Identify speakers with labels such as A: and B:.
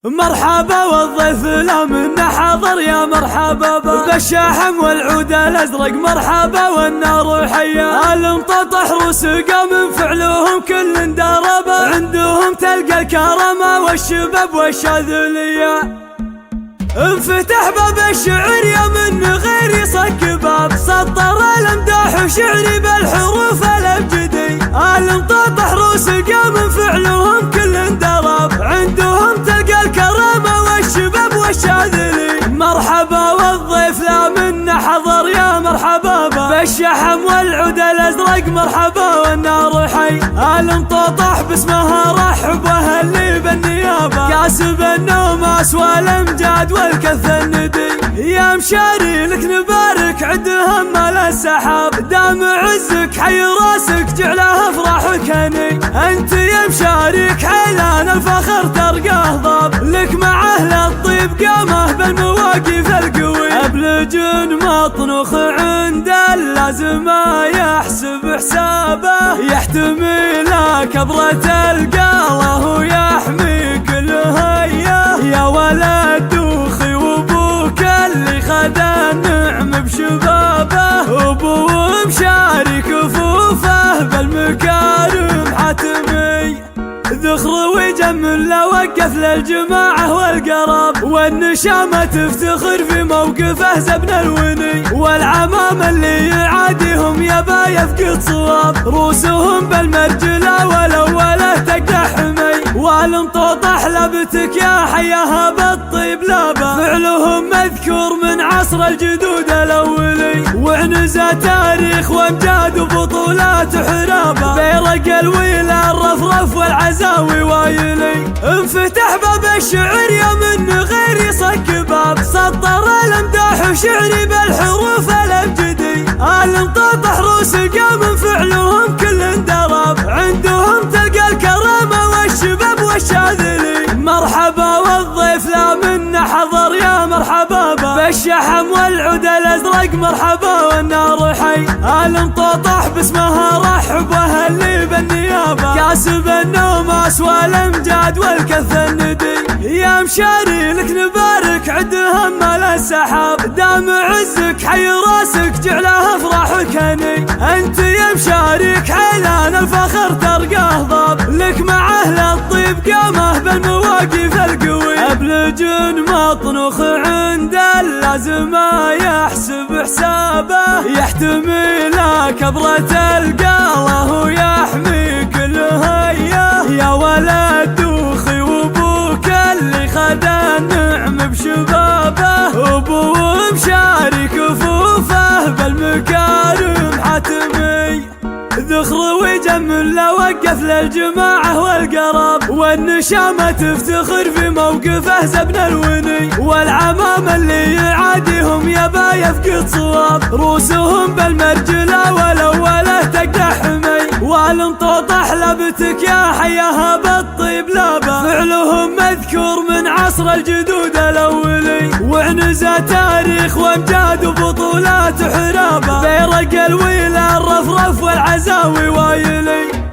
A: مرحبا والضيف لا منا حضر يا مرحبا بالشاحم والعود الازرق مرحبا والنار حيا المططح روس قام فعلهم كل دربا عندهم تلقى الكرامة والشباب والشاذلية انفتح باب الشعر يا من غير يصك باب سطر الامداح وشعري بالحروف الابجدي المططح روس قام فعلهم كل درب عندهم تلقى الكرامة والشباب والشاذلي مرحبا والضيف لا منا حضر يا مرحبا بالشحم والعود الازرق مرحبا والنار حي المططح باسمها رحب واهلي بالنيابة كاسب النوماس والامجاد والكث الندي يا مشاري لك نبارك عدهم مال السحاب دام عزك حي راسك جعله افراحك هني انت يا مشاريك حيلان الفخر ترقاه ضاب لك مع اهل الطيب قامه بالمواقف القوي ابلج مطنوخ عند اللازم ما يحسب حسابه يحتمي لا كبرة القاله ويحمي كل هيه يا ولد دوخي وابوك اللي خد النعم بشبابه ابو مشاري كفوفه بالمكارم حتمي ذخر ويجمل لا وقف للجماعة والقراب والنشامة تفتخر في موقفه زبن الوني والعمام اللي يعاديهم يبا يفقد صواب روسهم بالمرجلة والأولة تقدح حمي والمططح لبتك يا حياها بالطيب لابا فعلهم مذكور من عصر الجدود الأولي وعنزة تاريخ وامجاد وبطولات حرابة بيرق الويلة الرفرف والعزاوي وايلي انفتح باب الشعر يا من غير يصك باب سطر الامداح وشعري بالحروف الابجدي المططح روس قام فعلهم كل درب عندهم تلقى الكرامة والشباب والشاذلي مرحبا والضيف لا منا حضر يا مرحبا بالشحم والعود الازرق مرحبا والنار حي المططح باسمها رحب واهلي بالنيابة كاسب النوماس والامجاد والكث الندي يا مشاري لك نبارك عدهم مال السحاب دام عزك حي راسك جعله افراحك هني انت يا مشاريك حيلان الفخر ترقاه ضاب لك مع اهل الطيب قامه بالمواقف القوي ابلج مطنوخ عند اللازم ما يحسب حسابه يحتمي لا كبرة القاله ويحمي كل هيه يا ولد دوخي وابوك اللي خد النعم بشبابه ابو مشاري كفوفه بالمكارم حتمي ذخر ويجمل لا وقف للجماعة والقراب والنشامة تفتخر في موقفه زبن الوني والعمام اللي يعاديهم يبا يفقد صواب روسهم بالمرجلة والأولة تقدح حمي والمططح لبتك يا حياها بالطيب لابا فعلهم مذكور من عصر الجدود الأولي وعنزة تاريخ وامجاد وبطولات حرابة بيرق الويلة الرفرف والعزاوي وايلي